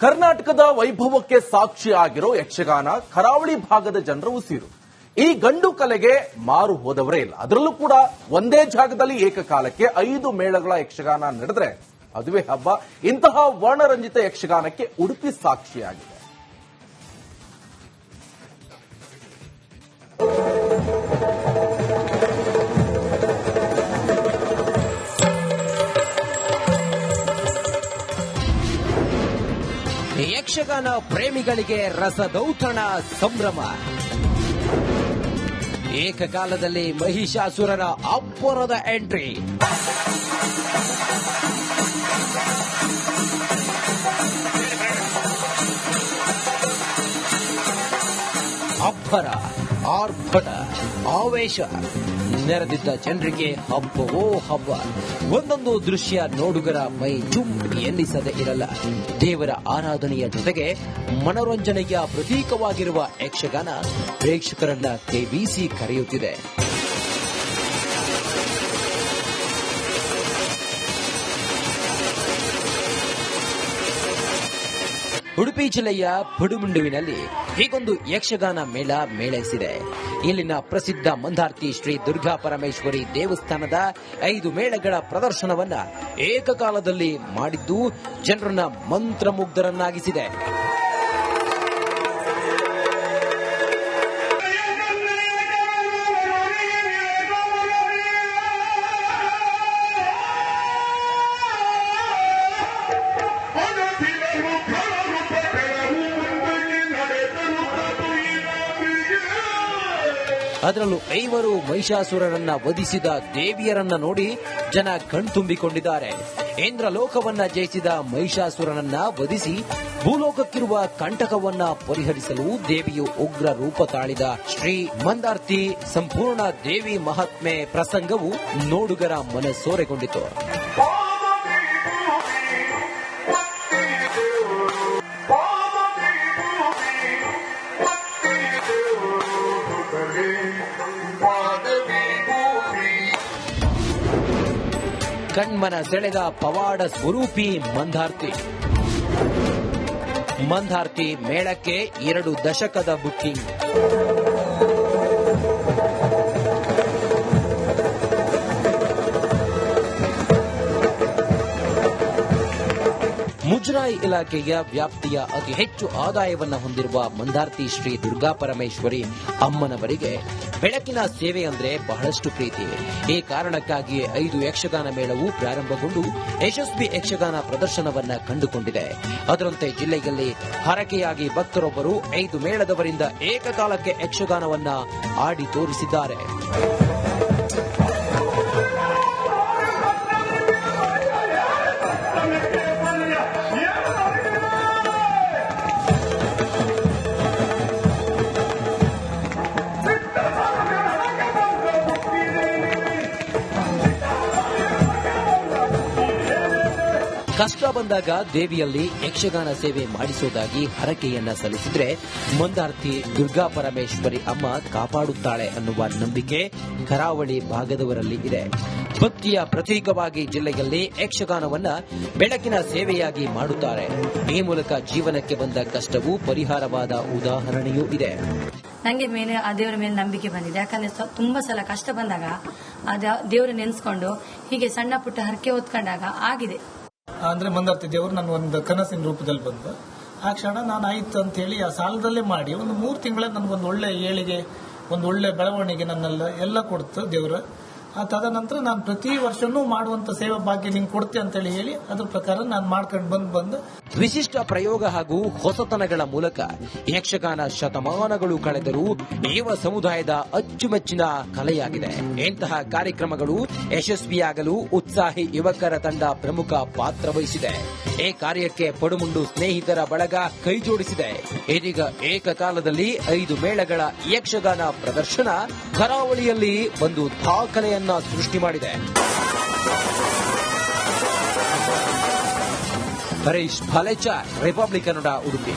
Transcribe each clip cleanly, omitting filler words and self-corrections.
ಕರ್ನಾಟಕದ ವೈಭವಕ್ಕೆ ಸಾಕ್ಷಿ ಆಗಿರೋ ಯಕ್ಷಗಾನ ಕರಾವಳಿ ಭಾಗದ ಜನರ ಉಸಿರು. ಈ ಗಂಡು ಕಲೆಗೆ ಮಾರು ಹೋದವರೇ ಇಲ್ಲ. ಅದರಲ್ಲೂ ಕೂಡ ಒಂದೇ ಜಾಗದಲ್ಲಿ ಏಕಕಾಲಕ್ಕೆ 5 ಮೇಳಗಳ ಯಕ್ಷಗಾನ ನಡೆದ್ರೆ ಅದುವೇ ಹಬ್ಬ. ಇಂತಹ ವರ್ಣರಂಜಿತ ಯಕ್ಷಗಾನಕ್ಕೆ ಉಡುಪಿ ಸಾಕ್ಷಿಯಾಗಿದೆ. ಯಕ್ಷಗಾನ ಪ್ರೇಮಿಗಳಿಗೆ ರಸದೌತಣ ಸಂಭ್ರಮ. ಏಕಕಾಲದಲ್ಲಿ ಮಹಿಷಾಸುರನ ಅಬ್ಬರದ ಎಂಟ್ರಿ. ಅಬ್ಬರ, ಆರ್ಭಟ, ಆವೇಶ ನೆರೆದಿದ್ದ ಜನರಿಗೆ ಹಬ್ಬವೋ ಹಬ್ಬ. ಒಂದೊಂದು ದೃಶ್ಯ ನೋಡುಗರ ಮೈ ಜುಮ್ ಎನ್ನಿಸದೆ ಇರಲ್ಲ. ದೇವರ ಆರಾಧನೆಯ ಜೊತೆಗೆ ಮನೋರಂಜನೆಯ ಪ್ರತೀಕವಾಗಿರುವ ಯಕ್ಷಗಾನ ಪ್ರೇಕ್ಷಕರನ್ನ ಕೆಬೀಸಿ ಕರೆಯುತ್ತಿದೆ. ಉಡುಪಿ ಜಿಲ್ಲೆಯ ಪಡುಮುಂಡುವಿನಲ್ಲಿ ಹೀಗೊಂದು ಯಕ್ಷಗಾನ ಮೇಳ ಮೇಳೈಸಿದೆ. ಇಲ್ಲಿನ ಪ್ರಸಿದ್ಧ ಮಂದಾರ್ತಿ ಶ್ರೀ ದುರ್ಗಾ ಪರಮೇಶ್ವರಿ ದೇವಸ್ಥಾನದ 5 ಮೇಳಗಳ ಪ್ರದರ್ಶನವನ್ನ ಏಕಕಾಲದಲ್ಲಿ ಮಾಡಿದ್ದು ಜನರನ್ನ ಮಂತ್ರಮುಗ್ಧರನ್ನಾಗಿಸಿದೆ. ಅದರಲ್ಲೂ 5 ಮಹಿಷಾಸುರರನ್ನ ವಧಿಸಿದ ದೇವಿಯರನ್ನ ನೋಡಿ ಜನ ಕಣ್ತುಂಬಿಕೊಂಡಿದ್ದಾರೆ. ಇಂದ್ರಲೋಕವನ್ನ ಜಯಿಸಿದ ಮಹಿಷಾಸುರನನ್ನ ವಧಿಸಿ ಭೂಲೋಕಕ್ಕಿರುವ ಕಂಟಕವನ್ನ ಪರಿಹರಿಸಲು ದೇವಿಯು ಉಗ್ರ ರೂಪ ತಾಳಿದ ಶ್ರೀ ಮಂದಾರ್ತಿ ಸಂಪೂರ್ಣ ದೇವಿ ಮಹಾತ್ಮೆ ಪ್ರಸಂಗವು ನೋಡುಗರ ಮನಸೋರೆಗೊಂಡಿತು. ಕಣ್ಮನ ಸೆಳೆದ ಪವಾಡ ಸ್ವರೂಪಿ ಮಂದಾರ್ತಿ ಮೇಳಕ್ಕೆ 2 ದಶಕದ ಬುಕ್ಕಿಂಗ್. ಮುಜರಾಯಿ ಇಲಾಖೆಯ ವ್ಯಾಪ್ತಿಯ ಅತಿ ಹೆಚ್ಚು ಆದಾಯವನ್ನು ಹೊಂದಿರುವ ಮಂದಾರ್ತಿ ಶ್ರೀ ದುರ್ಗಾ ಪರಮೇಶ್ವರಿ ಅಮ್ಮನವರಿಗೆ ಬೆಳಕಿನ ಸೇವೆ ಅಂದ್ರೆ ಬಹಳಷ್ಟು ಪ್ರೀತಿ. ಈ ಕಾರಣಕ್ಕಾಗಿ 5 ಯಕ್ಷಗಾನ ಮೇಳವು ಪ್ರಾರಂಭಗೊಂಡು ಯಶಸ್ವಿ ಯಕ್ಷಗಾನ ಪ್ರದರ್ಶನವನ್ನ ಕಂಡುಕೊಂಡಿದೆ. ಅದರಂತೆ ಜಿಲ್ಲೆಯಲ್ಲಿ ಹರಕೆಯಾಗಿ ಭಕ್ತರೊಬ್ಬರು 5 ಮೇಳದವರಿಂದ ಏಕಕಾಲಕ್ಕೆ ಯಕ್ಷಗಾನವನ್ನ ಆಡಿ ತೋರಿಸಿದ್ದಾರೆ. ಕಷ್ಟ ಬಂದಾಗ ದೇವಿಯಲ್ಲಿ ಯಕ್ಷಗಾನ ಸೇವೆ ಮಾಡಿಸುವುದಾಗಿ ಹರಕೆಯನ್ನ ಸಲ್ಲಿಸಿದ್ರೆ ಮಂದಾರ್ತಿ ದುರ್ಗಾ ಪರಮೇಶ್ವರಿ ಅಮ್ಮ ಕಾಪಾಡುತ್ತಾಳೆ ಅನ್ನುವ ನಂಬಿಕೆ ಕರಾವಳಿ ಭಾಗದವರಲ್ಲಿ ಇದೆ. ಭಕ್ತಿಯ ಪ್ರತೀಕವಾಗಿ ಜಿಲ್ಲೆಯಲ್ಲಿ ಯಕ್ಷಗಾನವನ್ನ ಬೆಳಕಿನ ಸೇವೆಯಾಗಿ ಮಾಡುತ್ತಾರೆ. ಈ ಮೂಲಕ ಜೀವನಕ್ಕೆ ಬಂದ ಕಷ್ಟವೂ ಪರಿಹಾರವಾದ ಉದಾಹರಣೆಯೂ ಇದೆ. ನಂಗೆ ಮೇಲೆ ಆ ದೇವರ ಮೇಲೆ ನಂಬಿಕೆ ಬಂದಿದೆ. ಯಾಕಂದ್ರೆ ತುಂಬಾ ಸಲ ಕಷ್ಟ ಬಂದಾಗ ಆ ದೇವರ ನೆನೆಸ್ಕೊಂಡು ಹೀಗೆ ಸಣ್ಣ ಪುಟ್ಟ ಹರಕೆ ಹೊತ್ಕೊಂಡಾಗ ಆಗಿದೆ. ಅಂದ್ರೆ ಮಂದಾರ್ತಿ ದೇವರು ನನ್ನ ಒಂದು ಕನಸಿನ ರೂಪದಲ್ಲಿ ಬಂದು ಆ ಕ್ಷಣ ನಾನು ಆಯ್ತು ಅಂತ ಹೇಳಿ ಆ ಸಾಲದಲ್ಲೇ ಮಾಡಿ ಒಂದು 3 ತಿಂಗಳ ನನಗೊಂದು ಒಳ್ಳೆ ಏಳಿಗೆ, ಒಂದು ಒಳ್ಳೆ ಬೆಳವಣಿಗೆ ನನ್ನೆಲ್ಲ ಎಲ್ಲ ಕೊಡ್ತು ದೇವರು. ತದನಂತರ ನಾನು ಪ್ರತಿ ವರ್ಷನೂ ಮಾಡುವಂತ ಸೇವಾ ಭಾಗ್ಯ ನಿಂಗೆ ಕೊಡ್ತೆ ಅಂತ ಹೇಳಿ ಅದ್ರ ಪ್ರಕಾರ ನಾನು ಮಾಡ್ಕೊಂಡು ಬಂದು ವಿಶಿಷ್ಟ ಪ್ರಯೋಗ ಹಾಗೂ ಹೊಸತನಗಳ ಮೂಲಕ ಯಕ್ಷಗಾನ ಶತಮಾನಗಳು ಕಳೆದರೂ ಯುವ ಸಮುದಾಯದ ಅಚ್ಚುಮೆಚ್ಚಿನ ಕಲೆಯಾಗಿದೆ. ಇಂತಹ ಕಾರ್ಯಕ್ರಮಗಳು ಯಶಸ್ವಿಯಾಗಲು ಉತ್ಸಾಹಿ ಯುವಕರ ತಂಡ ಪ್ರಮುಖ ಪಾತ್ರ ವಹಿಸಿದೆ. ಈ ಕಾರ್ಯಕ್ಕೆ ಪಡುಮುಂಡು ಸ್ನೇಹಿತರ ಬಳಗ ಕೈಜೋಡಿಸಿದೆ. ಇದೀಗ ಏಕಕಾಲದಲ್ಲಿ 5 ಮೇಳಗಳ ಯಕ್ಷಗಾನ ಪ್ರದರ್ಶನ ಕರಾವಳಿಯಲ್ಲಿ ಒಂದು ದಾಖಲೆಯನ್ನ ಸೃಷ್ಟಿ ಮಾಡಿದೆ. ಹರೀಶ್ ಫಲೇಚಾರ್, ರಿಪಬ್ಲಿಕ್ ಕನ್ನಡ, ಉಡುಪಿ.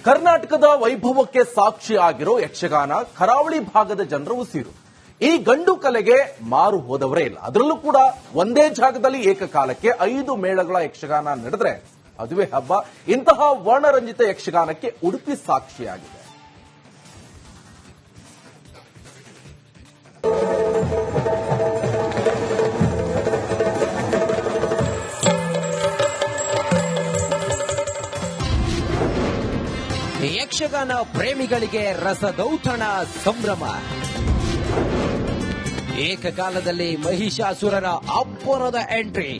ಕರ್ನಾಟಕದ ವೈಭವಕ್ಕೆ ಸಾಕ್ಷಿ ಆಗಿರೋ ಯಕ್ಷಗಾನ ಕರಾವಳಿ ಭಾಗದ ಜನರ ಉಸಿರು. ಈ ಗಂಡು ಕಲೆಗೆ ಮಾರು ಹೋದವರೇ ಇಲ್ಲ. ಅದರಲ್ಲೂ ಕೂಡ ಒಂದೇ ಜಾಗದಲ್ಲಿ ಏಕಕಾಲಕ್ಕೆ 5 ಮೇಳಗಳ ಯಕ್ಷಗಾನ ನಡೆದ್ರೆ ಅದುವೇ ಹಬ್ಬ. ಇಂತಹ ವರ್ಣರಂಜಿತ ಯಕ್ಷಗಾನಕ್ಕೆ ಉಡುಪಿ ಸಾಕ್ಷಿಯಾಗಿದೆ. ಯಕ್ಷಗಾನ ಪ್ರೇಮಿಗಳಿಗೆ ರಸದೌತಣ ಸಂಭ್ರಮ. ಏಕಕಾಲದಲ್ಲಿ ಮಹಿಷಾಸುರರ ಅಬ್ಬರದ ಎಂಟ್ರಿ.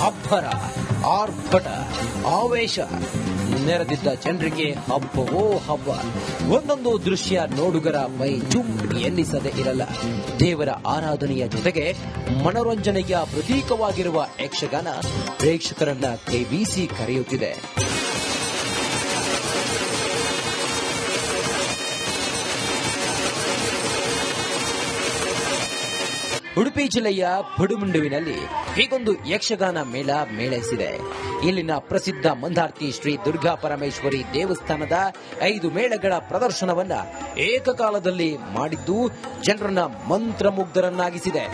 ಅಬ್ಬರ, ಆರ್ಭಟ, ಆವೇಶ ನೆರೆದಿದ್ದ ಜನರಿಗೆ ಹಬ್ಬವೋ ಹಬ್ಬ. ಒಂದೊಂದು ದೃಶ್ಯ ನೋಡುಗರ ಮೈ ಜುಮ್ ಎನ್ನಿಸದೆ ಇರಲ್ಲ. ದೇವರ ಆರಾಧನೆಯ ಜೊತೆಗೆ ಮನೋರಂಜನೆಯ ಪ್ರತೀಕವಾಗಿರುವ ಯಕ್ಷಗಾನ ಪ್ರೇಕ್ಷಕರನ್ನ ಕೈಬೀಸಿ ಕರೆಯುತ್ತಿದೆ. ಉಡುಪಿ ಜಿಲ್ಲೆಯ ಪಡುಮುಂಡುವಿನಲ್ಲಿ ಹೀಗೊಂದು ಯಕ್ಷಗಾನ ಮೇಳ ಮೇಳೈಸಿದೆ. ಇಲ್ಲಿನ ಪ್ರಸಿದ್ಧ ಮಂದಾರ್ತಿ ಶ್ರೀ ದುರ್ಗಾ ಪರಮೇಶ್ವರಿ ದೇವಸ್ಥಾನದ 5 ಮೇಳಗಳ ಪ್ರದರ್ಶನವನ್ನ ಏಕಕಾಲದಲ್ಲಿ ಮಾಡಿದ್ದು ಜನರನ್ನ ಮಂತ್ರಮುಗ್ಧರನ್ನಾಗಿಸಿದೆ.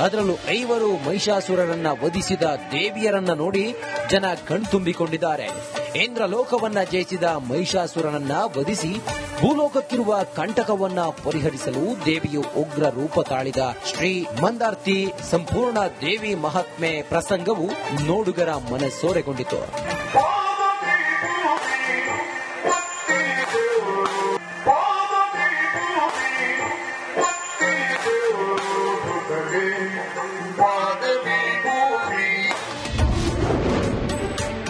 ಅದರಲ್ಲೂ 5 ಮಹಿಷಾಸುರರನ್ನ ವಧಿಸಿದ ದೇವಿಯರನ್ನ ನೋಡಿ ಜನ ಕಣ್ತುಂಬಿಕೊಂಡಿದ್ದಾರೆ. ಇಂದ್ರಲೋಕವನ್ನ ಜಯಿಸಿದ ಮಹಿಷಾಸುರನನ್ನ ವಧಿಸಿ ಭೂಲೋಕಕ್ಕಿರುವ ಕಂಟಕವನ್ನ ಪರಿಹರಿಸಲು ದೇವಿಯು ಉಗ್ರ ರೂಪ ತಾಳಿದ ಶ್ರೀ ಮಂದಾರ್ತಿ ಸಂಪೂರ್ಣ ದೇವಿ ಮಹಾತ್ಮೆ ಪ್ರಸಂಗವು ನೋಡುಗರ ಮನಸೋರೆಗೊಂಡಿತು.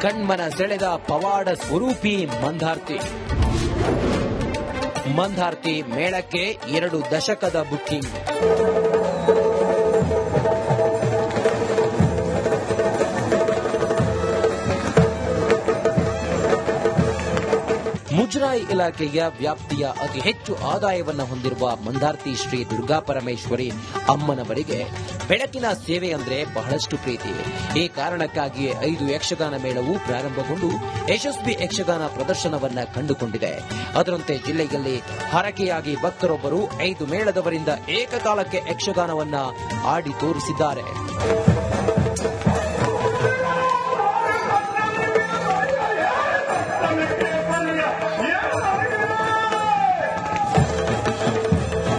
ಕಣ್ಮನ ಸೆಳೆದ ಪವಾಡ ಸ್ವರೂಪಿ ಮಂದಾರ್ತಿ ಮೇಳಕ್ಕೆ 2 ದಶಕದ ಬುಕ್ಕಿಂಗ್. ಮುಜರಾಯಿ ಇಲಾಖೆಯ ವ್ಯಾಪ್ತಿಯ ಅತಿ ಹೆಚ್ಚು ಆದಾಯವನ್ನು ಹೊಂದಿರುವ ಮಂದಾರ್ತಿ ಶ್ರೀ ದುರ್ಗಾ ಪರಮೇಶ್ವರಿ ಅಮ್ಮನವರಿಗೆ ಬೆಳಕಿನ ಸೇವೆ ಅಂದ್ರೆ ಬಹಳಷ್ಟು ಪ್ರೀತಿ. ಈ ಕಾರಣಕ್ಕಾಗಿಯೇ 5 ಯಕ್ಷಗಾನ ಮೇಳವು ಪ್ರಾರಂಭಗೊಂಡು ಯಶಸ್ವಿ ಯಕ್ಷಗಾನ ಪ್ರದರ್ಶನವನ್ನ ಕಂಡುಕೊಂಡಿದೆ. ಅದರಂತೆ ಜಿಲ್ಲೆಯಲ್ಲಿ ಹರಕೆಯಾಗಿ ಭಕ್ತರೊಬ್ಬರು 5 ಮೇಳದವರಿಂದ ಏಕಕಾಲಕ್ಕೆ ಯಕ್ಷಗಾನವನ್ನ ಆಡಿ ತೋರಿಸಿದ್ದಾರೆ.